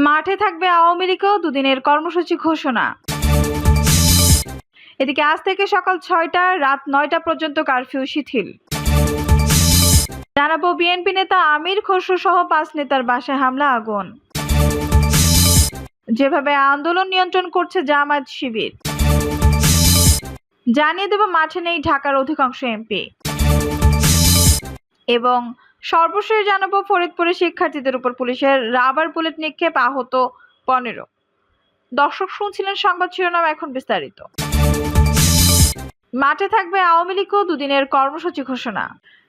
মাঠে থাকবে আওয়ামী লীগও দুদিনের কর্মসূচি ঘোষণা। এদিকে আজ থেকে সকাল ৬টা রাত ৯টা পর্যন্ত কারফিউ শিথিল। জানাবো বিএনপি নেতা আমির খসরু সহ ৫ নেতার বাসায় হামলা আগুন। যেভাবে আন্দোলন নিয়ন্ত্রণ করছে জামায়াত শিবির। জানিয়ে দেব মাঠে নেই ঢাকার অধিকাংশ এমপি। এবং সর্বশেষ জানাবো ফরিদপুরে শিক্ষার্থীদের উপর পুলিশের রাবার বুলেট নিক্ষেপ, আহত ১৫। দর্শক শুনছিলেন সংবাদ শিরোনাম, এখন বিস্তারিত। মাঠে থাকবে আওয়ামী লীগও দুদিনের কর্মসূচি ঘোষণা।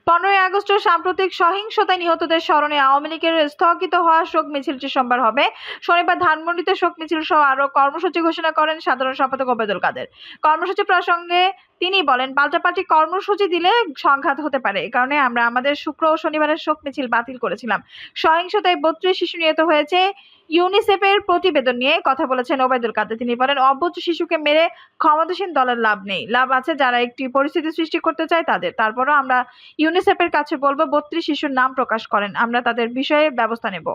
15ই আগস্ট সাম্প্রতিক সহিংসতায় নিহতদের স্মরণে আওয়ামী লীগের স্থগিত হওয়া শোক মিছিলটি সোমবার হবে। শনিবার ধানমন্ডিতে শোক মিছিল সহ আরো কর্মসূচি ঘোষণা করেন সাধারণ সম্পাদক ওবায়দুল কাদের। কর্মসূচি প্রসঙ্গে তিনি বলেন, পাল্টাপাল্টি কর্মসূচি দিলে সংঘাত হতে পারে, এ কারণে আমরা আমাদের শুক্র ও শনিবারের শোক মিছিল বাতিল করেছিলাম। সহিংসতায় 32 শিশু নিহত হয়েছে। ইউনিসেফের প্রতিবেদন নিয়ে কথা বলেছেন ওবায়দুল কাদের। তিনি বলেন, অবুঝ শিশুকে মেরে ক্ষমতাসীন দলের লাভ নেই, লাভ আছে যারা একটি পরিস্থিতি সৃষ্টি করতে চায় তাদের। তারপরও আমরা ইউনিসেফের কাছে বলবো 32 শিশুর নাম প্রকাশ করেন, আমরা তাদের বিষয়ে ব্যবস্থা নেব।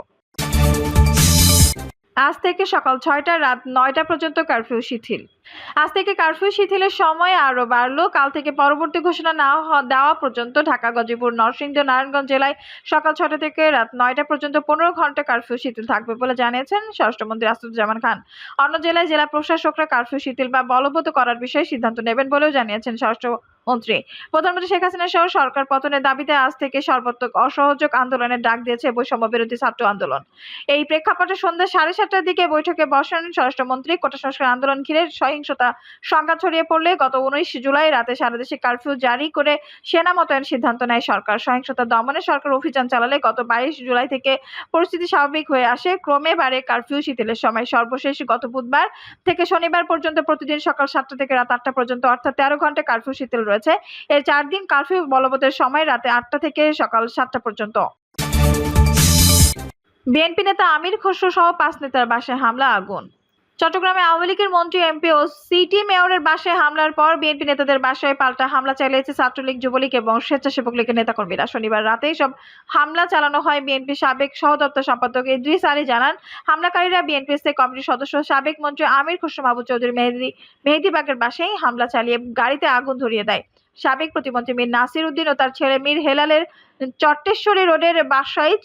আজ থেকে সকাল ৬টা রাত ৯টা পর্যন্ত কারফিউ শিথিল। আজ থেকে কারফিউ শিথিলের সময় আরো বাড়লো। কাল থেকে পরবর্তী ঘোষণা না দেওয়া পর্যন্ত ঢাকা, গাজীপুর, নরসিংদী, নারায়ণগঞ্জ জেলায় সকাল ৬টা থেকে রাত ৯টা পর্যন্ত 15 ঘন্টা কারফিউ শিথিল থাকবে বলে জানিয়েছেন স্বরাষ্ট্রমন্ত্রী আসাদুজ্জামান খান। অন্য জেলায় জেলা প্রশাসকরা কারফিউ শিথিল বা বলবৎ করার বিষয়ে সিদ্ধান্ত নেবেন বলেও জানিয়েছেন স্বরাষ্ট্রমন্ত্রী। প্রধানমন্ত্রী শেখ হাসিনা সহ সরকার পতনের দাবিতে আজ থেকে সর্বাত্মক অসহযোগ আন্দোলনের ডাক দিয়েছে বৈষম্য বিরোধী ছাত্র আন্দোলন। এই প্রেক্ষাপটে সন্ধ্যা 7:30টার দিকে বৈঠকে বসেন স্বরাষ্ট্রমন্ত্রী। কোটা সংস্কার আন্দোলন ঘিরে সহিংসতা সংঘাত ছড়িয়ে পড়লে গত 19 জুলাই রাতে সারা দেশে কারফিউ জারি করে সেনা মোতায়েন সিদ্ধান্ত নেয় সরকার। সহিংসতা দমনে সরকার অভিযান চালালে গত 22 জুলাই থেকে পরিস্থিতি স্বাভাবিক হয়ে আসে। ক্রমে বাড়ে কারফিউ শিথিলের সময়। সর্বশেষ গত বুধবার থেকে শনিবার পর্যন্ত প্রতিদিন সকাল 7টা থেকে রাত 8টা পর্যন্ত, অর্থাৎ 13 ঘন্টা কারফিউ শিথিল রয়েছে। এর 4 দিন কারফিউ বলবতের সময় রাতে 8টা থেকে সকাল 7টা পর্যন্ত। বিএনপি নেতা আমির খসরু সহ 5 নেতার বাসায় হামলা আগুন। চট্টগ্রামে আওয়ামী লীগের মন্ত্রী, এমপি ও সিটি মেয়রের বাসায় হামলার পর বিএনপি নেতাদের বাসায় পাল্টা হামলা চালিয়েছে ছাত্রলীগ, যুবলীগ এবং স্বেচ্ছাসেবক লীগের নেতাকর্মীরা। শনিবার রাতেই সব হামলা চালানো হয়। বিএনপির সাবেক সহদপ্তর সম্পাদক ইদ্রিস আলী জানান, হামলাকারীরা বিএনপি স্থায়ী কমিটির সদস্য সাবেক মন্ত্রী আমির খসরু মাহবুব চৌধুরী মেহেদীবাগের বাসায় হামলা চালিয়ে গাড়িতে আগুন ধরিয়ে দেয়। সাবেক প্রতিমন্ত্রী মীর নাসির উদ্দিন ও তার ছেলে মীর হেলালের চট্টেশ্বরী রোডের বাসায়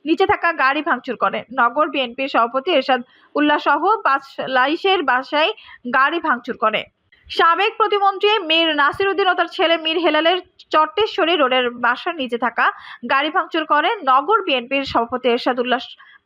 নিচে থাকা গাড়ি ভাঙচুর করে। নগর বিএনপির সভাপতি এরশাদ উল্লাহ সহ 5 লাইশের বাসায় গাড়ি ভাঙচুর করে। সাবেক প্রতিমন্ত্রী মীর নাসির উদ্দিন ও তার ছেলে মীর হেলালের চট্টেশ্বরী রোডের বাসার নিচে থাকা গাড়ি ভাঙচুর করে। নগর বিএনপির সভাপতি এরশাদ উল্লাহ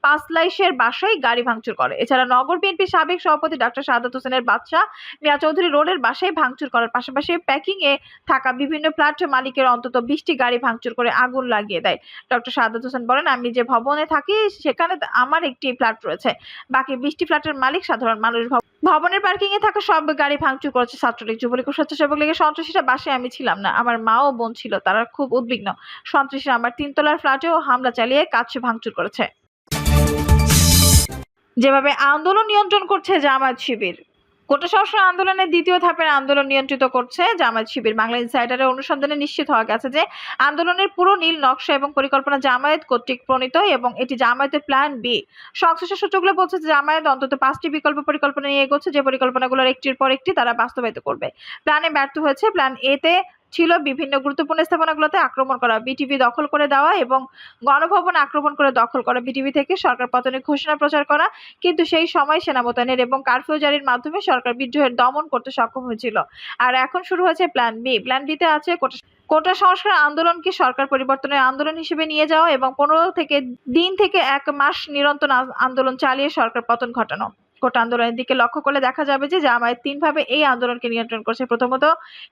5 লাইশের বাসায় গাড়ি ভাঙচুর করে। এছাড়া নগর বিএনপির সাবেক সভাপতি ডাক্তার শাহাদাত হোসেনের বাদশাহ মিয়া চৌধুরী রোডের বাসায় ভাঙচুর করার পাশাপাশি প্যাকিং এ থাকা বিভিন্ন ফ্ল্যাট মালিকের অন্তত 20টি গাড়ি ভাঙচুর করে আগুন লাগিয়ে দেয়। ডক্টর শাহাদাত হোসেন বলেন, আমি যে ভবনে থাকি সেখানে আমার একটি ফ্ল্যাট রয়েছে, বাকি 20টি ফ্ল্যাটের মালিক সাধারণ মানুষ। ভবনের পার্কিং এ থাকা সব গাড়ি ভাঙচুর করেছে ছাত্রলীগ, যুবলীগ ও স্বেচ্ছাসেবক লীগের সন্ত্রাসীরা। বাসায় আমি ছিলাম না, আমার মা ও বোন ছিল, তারা খুব উদ্বিগ্ন। সন্ত্রাসীরা আমার 3 তলার ফ্ল্যাটেও হামলা চালিয়ে কাচ ভাঙচুর করেছে। যেভাবে আন্দোলন নিয়ন্ত্রণ করছে জামায়াত শিবির। কোটা সংস্কার আন্দোলনের দ্বিতীয় ধাপের আন্দোলন নিয়ন্ত্রিত করছে জামায়াত শিবির। বাংলা ইনসাইডারের অনুসন্ধানে নিশ্চিত হওয়া গেছে যে আন্দোলনের পুরো নীল নকশা এবং পরিকল্পনা জামায়াত কর্তৃক প্রণীত এবং এটি জামায়াতের প্ল্যান বি। সংশ্লিষ্ট সূত্রগুলো বলছে যে জামায়াত অন্তত 5টি বিকল্প পরিকল্পনা নিয়ে এগোচ্ছে, যে পরিকল্পনাগুলোর একটির পর একটি তারা বাস্তবায়িত করবে। প্ল্যানে ব্যর্থ হয়েছে। প্ল্যান এ তে ছিল বিভিন্ন গুরুত্বপূর্ণ স্থাপনাগুলোতে আক্রমণ করা, বিটিভি দখল করে দেওয়া এবং গণভবন আক্রমণ করে দখল করা, বিটিভি থেকে সরকার পতনের ঘোষণা প্রচার করা। কিন্তু সেই সময় সেনা মোতায়েনের এবং কারফিউ জারির মাধ্যমে সরকার বিদ্রোহের দমন করতে সক্ষম হয়েছিল। আর এখন শুরু হয়েছে প্ল্যান বি। প্ল্যান বিতে আছে কোটা সংস্কার আন্দোলনকে সরকার পরিবর্তনের আন্দোলন হিসেবে নিয়ে যাওয়া এবং 15 দিন থেকে 1 মাস নিরন্তর আন্দোলন চালিয়ে সরকার পতন ঘটানো। কোটা আন্দোলনের দিকে লক্ষ্য করলে দেখা যাবে যে জামায়াত 3 ভাবে এই আন্দোলনকে নিয়ন্ত্রণ করছে। প্রথমত,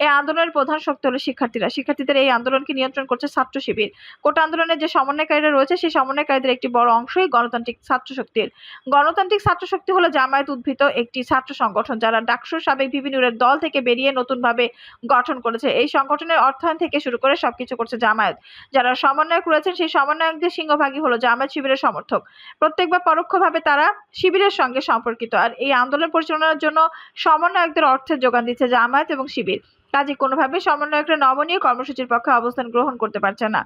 এই আন্দোলনের প্রধান শক্তি হলো শিক্ষার্থীরা। শিক্ষার্থীদের এই আন্দোলনকে নিয়ন্ত্রণ করছে ছাত্র শিবির। কোটা আন্দোলনের যে সমন্বয়কারীরা রয়েছে, সেই সমন্বয়কারীদের একটি বড় অংশই গণতান্ত্রিক ছাত্র শক্তির। গণতান্ত্রিক ছাত্র শক্তি হলো জামায়াত উদ্ভূত একটি ছাত্র সংগঠন, যারা ডাকসুর সাবেক বিভিন্নূরের দল থেকে বেরিয়ে নতুনভাবে গঠন করেছে। এই সংগঠনের অর্থায়ন থেকে শুরু করে সবকিছু করছে জামায়াত। যারা সমন্বয়ক রয়েছেন, সেই সমন্বয়কদের সিংহভাগই হলো জামায়াত শিবিরের সমর্থক। প্রত্যক্ষ বা পরোক্ষভাবে তারা শিবিরের সঙ্গে সম্পর্কিত। আর এই আন্দোলন পরিচালনার জন্য সমন্বয়কদের অর্থের যোগান দিচ্ছে জামায়াত এবং শিবির। কাজে কোনোভাবে সমন্বয়করা নমনীয় কর্মসূচির পক্ষে অবস্থান গ্রহণ করতে পারছে না।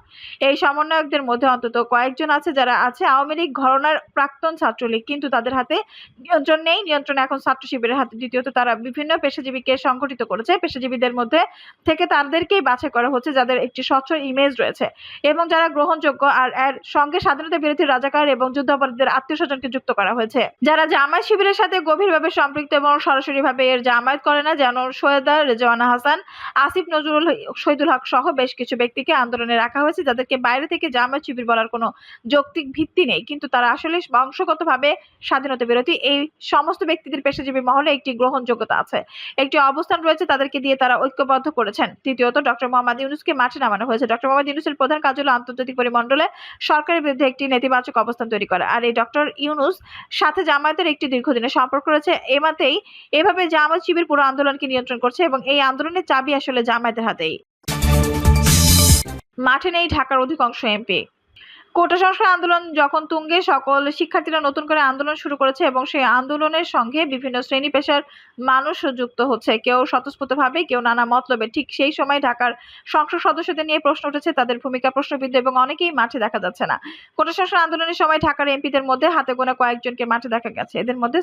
এই সমন্বয়কদের মধ্যে অন্তত কয়েকজন আছে যারা আছে আওয়ামী লীগ ঘরানার প্রাক্তন ছাত্রলীগ, কিন্তু তাদের হাতে নিয়ন্ত্রণ নেই, নিয়ন্ত্রণ এখন ছাত্র শিবিরের হাতে। দ্বিতীয়ত তারা বিভিন্ন পেশাজীবীকে সংগঠিত করেছে, পেশাজীবীদের মধ্যে থেকে তাদেরকেই বাছাই করা হচ্ছে যাদের একটি স্বচ্ছ ইমেজ রয়েছে এবং যারা গ্রহণযোগ্য, আর এর সঙ্গে স্বাধীনতা বিরোধী রাজাকার এবং যুদ্ধাপরাধীদের আত্মীয় স্বজনকে যুক্ত করা হয়েছে, যারা জামায়াত শিবিরের সাথে গভীরভাবে সম্পৃক্ত এবং সরাসরিভাবে এর জামায়াত করে না, যেন সৈয়দা রেজওয়ানা হাসান, আসিফ নজরুল, শহীদুল হক সহ বেশ কিছু ব্যক্তিকে আন্দোলনে রাখা হয়েছে যাদেরকে বাইরে থেকে জামায়াত শিবির বলার কোনো যৌক্তিক ভিত্তি নেই, কিন্তু তারা আসলে বংশগতভাবে স্বাধীনতা বিরোধী। এই সমস্ত ব্যক্তিদের পেশাজীবী মহলে একটি গ্রহণযোগ্যতা আছে, একটি অবস্থান রয়েছে, তাদেরকে দিয়ে তারা ঐক্যবদ্ধ করেছেন। তৃতীয়ত ডক্টর মোহাম্মদ ইউনূসকে মাঠে নামানো হয়েছে। ডক্টর মোহাম্মদ ইউনূসের প্রধান কাজ হলো আন্তর্জাতিক পরিমণ্ডলে সরকারের বিরুদ্ধে একটি নেতিবাচক অবস্থান তৈরি করা, আর এই ডক্টর ইউনূস সাথে জামায়াতের একটি দীর্ঘদিনের সম্পর্ক রয়েছে। এভাবে জামায়াত শিবির পুরো আন্দোলনকে নিয়ন্ত্রণ করছে এবং এই আন্দোলনের চাবি আসলে জামায়াতের হাতেই। মাঠে নেই ঢাকার অধিকাংশ এমপি। কোটা সংস্কার আন্দোলন যখন তুঙ্গে, সকল শিক্ষার্থীরা নতুন করে আন্দোলন শুরু করেছে এবং সেই আন্দোলনের সঙ্গে বিভিন্ন শ্রেণী পেশার মানুষ যুক্ত হচ্ছে, কেউ স্বতঃস্ফূর্তভাবে, কেউ নানা মতলবে। ঠিক সেই সময় ঢাকার সংসদ সদস্যদের নিয়ে প্রশ্ন উঠেছে, তাদের ভূমিকা প্রশ্নবিদ্ধ এবং অনেকেই মাঠে দেখা যাচ্ছে না। কোটা সংস্কার আন্দোলনের সময় ঢাকার এমপিদের মধ্যে হাতে গোনা কয়েকজনকে মাঠে দেখা গেছে। এদের মধ্যে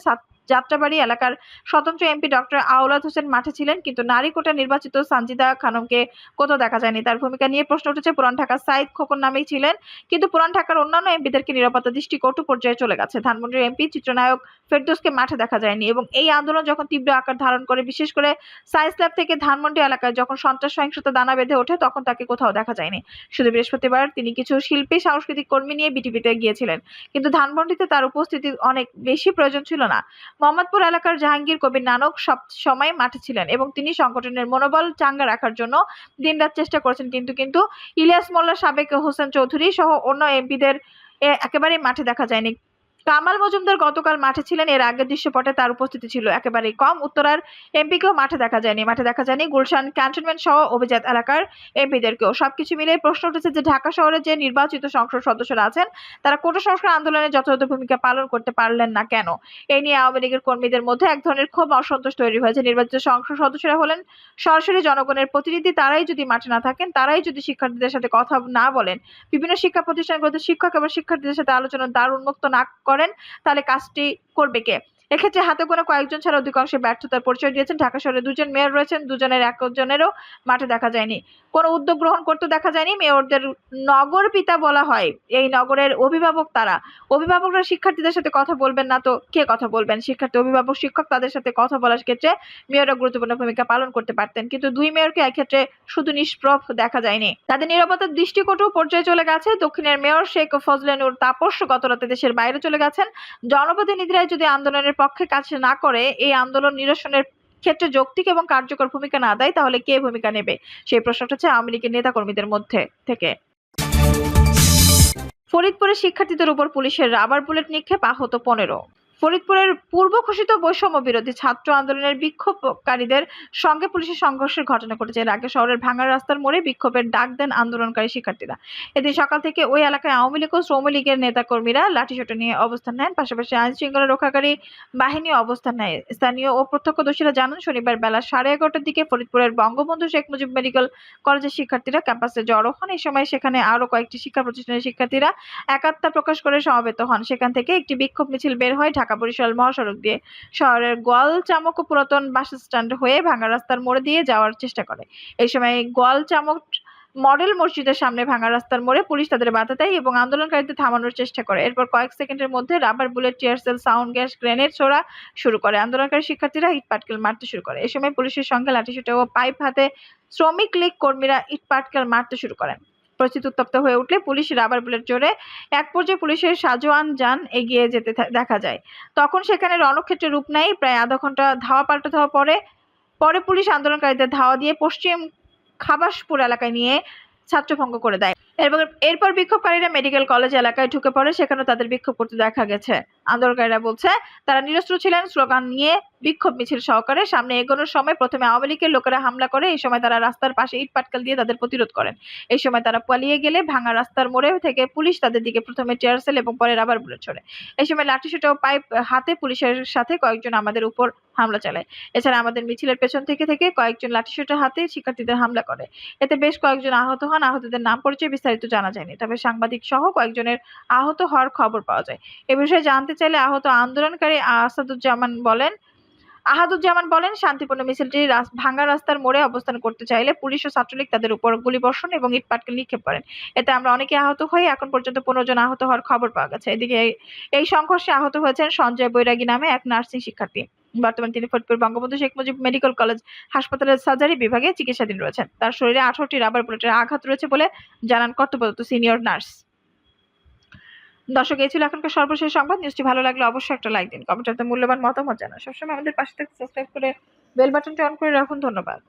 যাত্রাবাড়ি এলাকার স্বতন্ত্র এমপি ডক্টর আওলাদ হোসেন মাঠে ছিলেন, কিন্তু নারী কোটা নির্বাচিত সানজিদা খানমকে কোথাও দেখা যায়নি। তার ভূমিকা নিয়ে প্রশ্ন উঠেছে। পুরান ঢাকার সাইদ খোকন নামেই ছিলেন, কিন্তু পুরান ঢাকার অন্যান্য এমপিদেরকে নিরাপত্তা দৃষ্টি কটু পর্যায়ে চলে গেছে। ধানমন্ডির এমপি চিত্রনায়ক ফেরদৌসকে মাঠে দেখা যায়নি এবং এই আন্দোলন যখন তীব্র আকার ধারণ করে, বিশেষ করে সায়েন্স ল্যাব থেকে ধানমন্ডি এলাকায় যখন সন্ত্রাস সহিংসতা দানা বেঁধে ওঠে, তখন তাকে কোথাও দেখা যায়নি। শুধু বৃহস্পতিবার তিনি কিছু শিল্পী সাংস্কৃতিক কর্মী নিয়ে বিটিভিতে গিয়েছিলেন, কিন্তু ধানমন্ডিতে তার উপস্থিতি অনেক বেশি প্রয়োজন ছিল না। মোহাম্মদপুর এলাকার জাহাঙ্গীর কবির নানক সব সময় মাঠে ছিলেন এবং তিনি সংগঠনের মনোবল চাঙ্গা রাখার জন্য দিনরাত চেষ্টা করেছেন, কিন্তু ইলিয়াস মোল্লা, সাবেক হোসেন চৌধুরী সহ অন্য এমপিদের একেবারেই মাঠে দেখা যায়নি। কামাল মজুমদার গতকাল মাঠে ছিলেন, এর আগের দৃশ্যপটে তার উপস্থিতি ছিল একেবারেই কম। উত্তরার এমপিকেও মাঠে দেখা যায়নি গুলশান ক্যান্টনমেন্ট সহ অভিজাত এলাকার এমপিদেরকেও। সবকিছু মিলে প্রশ্ন উঠেছে যে ঢাকা শহরে যে নির্বাচিত সংসদ সদস্যরা আছেন, তারা কোটা সংস্কার আন্দোলনে যথাযথ ভূমিকা পালন করতে পারলেন না কেন? এই নিয়ে আওয়ামী লীগের কর্মীদের মধ্যে এক ধরনের ক্ষোভ, অসন্তোষ তৈরি হয়েছে। নির্বাচিত সংসদ সদস্যরা হলেন সরাসরি জনগণের প্রতিনিধি, তারাই যদি মাঠে না থাকেন, তারাই যদি শিক্ষার্থীদের সাথে কথা না বলেন, বিভিন্ন শিক্ষা প্রতিষ্ঠানগুলোতে শিক্ষক এবং শিক্ষার্থীদের সাথে আলোচনার দ্বার উন্মুক্ত না করেন, তাহলে কাজটি করবে কে? এক্ষেত্রে হাতে গোনা কয়েকজন ছাড়া অধিকাংশ ব্যর্থতার পরিচয় দিয়েছেন। ঢাকা শহরে দুজন মেয়র রয়েছেন, দুজনের একজনেরও মাঠে দেখা যায়নি, কোনো উদ্যোগ গ্রহণ করতে দেখা যায়নি। মেয়রদের নগর পিতা বলা হয়, এই নগরের অভিভাবক তারা। অভিভাবকরা শিক্ষার্থীদের সাথে কথা বলবেন না তো কে কথা বলবেন? শিক্ষার্থী, অভিভাবক, শিক্ষক, তাদের সাথে কথা বলার ক্ষেত্রে মেয়ররা গুরুত্বপূর্ণ ভূমিকা পালন করতে পারতেন, কিন্তু দুই মেয়রকে এক্ষেত্রে শুধু নিষ্প্রভ দেখা যায়নি। তাদের নিরাপত্তার দৃষ্টিকটু পর্যায়ে চলে গেছে। দক্ষিণের মেয়র শেখ ফজলে নূর তাপস গতরাতে দেশের বাইরে চলে গেছেন। জনপ্রতিনিধিরাই যদি আন্দোলনের পক্ষে কাজ না করে, এই আন্দোলন নিরসনের ক্ষেত্রে যৌক্তিক এবং কার্যকর ভূমিকা না দেয়, তাহলে কে ভূমিকা নেবে? সেই প্রশ্নটা হচ্ছে আওয়ামী লীগের নেতাকর্মীদের মধ্যে থেকে। ফরিদপুরে শিক্ষার্থীদের উপর পুলিশের রাবার বুলেট নিক্ষেপ, আহত 15। ফরিদপুরের পূর্ব ঘোষিত বৈষম্য বিরোধী ছাত্র আন্দোলনের বিক্ষোভকারীদের সঙ্গে পুলিশের সংঘর্ষের ঘটনা ঘটেছে। এর আগে শহরের ভাঙা রাস্তার মোড়ে বিক্ষোভের ডাক দেন আন্দোলনকারী শিক্ষার্থীরা। এদিন সকাল থেকে ওই এলাকায় আওয়ামী লীগ ও শ্রম লীগের নেতাকর্মীরা লাঠিসোঁটা নিয়ে অবস্থান নেন, পাশাপাশি আইন শৃঙ্খলা রক্ষাকারী বাহিনী অবস্থান নেয়। স্থানীয় ও প্রত্যক্ষদর্শীরা জানান, শনিবার বেলা 11:30টার দিকে ফরিদপুরের বঙ্গবন্ধু শেখ মুজিব মেডিকেল কলেজের শিক্ষার্থীরা ক্যাম্পাসে জড়ো হন। এই সময় সেখানে আরো কয়েকটি শিক্ষা প্রতিষ্ঠানের শিক্ষার্থীরা একাত্মতা প্রকাশ করে সমবেত হন। সেখান থেকে একটি বিক্ষোভ মিছিল বের হয় ঢাকা বরিশাল মহাসড়ক দিয়ে, শহরের গোয়ালচামক ও পুরাতন বাস স্ট্যান্ড হয়ে ভাঙা রাস্তার মোড়ে দিয়ে যাওয়ার চেষ্টা করে। এই সময় গোয়ালচামক মডেল মসজিদের সামনে ভাঙা রাস্তার মোড়ে পুলিশ তাদের বাধা দেয় এবং আন্দোলনকারীদের থামানোর চেষ্টা করে। এরপর কয়েক সেকেন্ডের মধ্যে rubber bullet, tear shell, sound gas, grenade ছোড়া শুরু করে। আন্দোলনকারী শিক্ষার্থীরা ইট পাটকেল মারতে শুরু করে। এ সময় পুলিশের সঙ্গে লাঠিসোঁটা ও পাইপ হাতে শ্রমিক লীগ কর্মীরা ইট পাটকেল মারতে শুরু করেন। পরিস্থিতি উত্তপ্ত হয়ে উঠলে পুলিশ রাবার বুলেট জোরে এক পর্যায়ে পুলিশের সাজোয়ান যান এগিয়ে যেতে দেখা যায়। তখন সেখানে রণক্ষেত্রে রূপ নেয়। প্রায় আধা ঘন্টা ধাওয়া পাল্টা ধাওয়া পরে পুলিশ আন্দোলনকারীদের ধাওয়া দিয়ে পশ্চিম খাবাসপুর এলাকায় নিয়ে ছাত্রভঙ্গ করে দেয়। এরপর বিক্ষোভকারীরা মেডিকেল কলেজ এলাকায় ঢুকে পড়ে, সেখানেও তাদের বিক্ষোভ করতে দেখা গেছে। আন্দোলনকারীরা বলছে তারা নিরস্ত্র ছিলেন, স্লোগান নিয়ে বিক্ষোভ মিছিল সহকারে সামনে এগোনোর সময় প্রথমে আওয়ামী লীগের লোকেরা হামলা করে। এই সময় তারা রাস্তার পাশে ইট পাটকেল দিয়ে তাদের প্রতিরোধ করেন। এই সময় তারা পালিয়ে গেলে ভাঙা রাস্তার মোড়ে থেকে পুলিশ তাদের দিকে প্রথমে টিয়ার সেল এবং পরে রাবার বুলেট ছোড়ে। এই সময় লাঠিসোঁটা ও পাইপ হাতে পুলিশের সাথে কয়েকজন আমাদের উপর হামলা চালায়। এছাড়া আমাদের মিছিলের পেছন থেকে কয়েকজন লাঠিসোঁটা হাতে শিক্ষার্থীদের হামলা করে। এতে বেশ কয়েকজন আহত হন। আহতদের নাম পরিচয় বিস্তারিত জানা যায়নি, তবে সাংবাদিক সহ কয়েকজনের আহত হওয়ার খবর পাওয়া যায়। এ বিষয়ে জানতে চাইলে আহত আন্দোলনকারী আহাদুজ্জামান বলেন শান্তিপূর্ণ মিছিলটি ভাঙা রাস্তার মোড়ে অবস্থান করতে চাইলে পুলিশ ও ছাত্রলীগ তাদের উপর গুলিবর্ষণ এবং ইট পাটকেল নিক্ষেপ করেন। এতে আমরা অনেকে আহত হই। এখন পর্যন্ত 15 জন আহত হওয়ার খবর পাওয়া গেছে। এদিকে এই সংঘর্ষে আহত হয়েছেন সঞ্জয় বৈরাগী নামে এক নার্সিং শিক্ষার্থী। বর্তমানে তিনি ফরিদপুর বঙ্গবন্ধু শেখ মুজিব মেডিকেল কলেজ হাসপাতালের সার্জারি বিভাগে চিকিৎসাধীন রয়েছেন। তার শরীরে 18টি রাবার বুলেটের আঘাত রয়েছে বলে জানান কর্তব্যরত সিনিয়র নার্স। দর্শক, এই ছিল এখনকার সর্বশেষ সংবাদ। নিউজটি ভালো লাগলে অবশ্যই একটা লাইক দিন, কমেন্টে মূল্যবান মতামত জানান। সবসময় আমাদের পাশে থাকতে সাবস্ক্রাইব করে বেল বাটনটি অন করে রাখুন। ধন্যবাদ।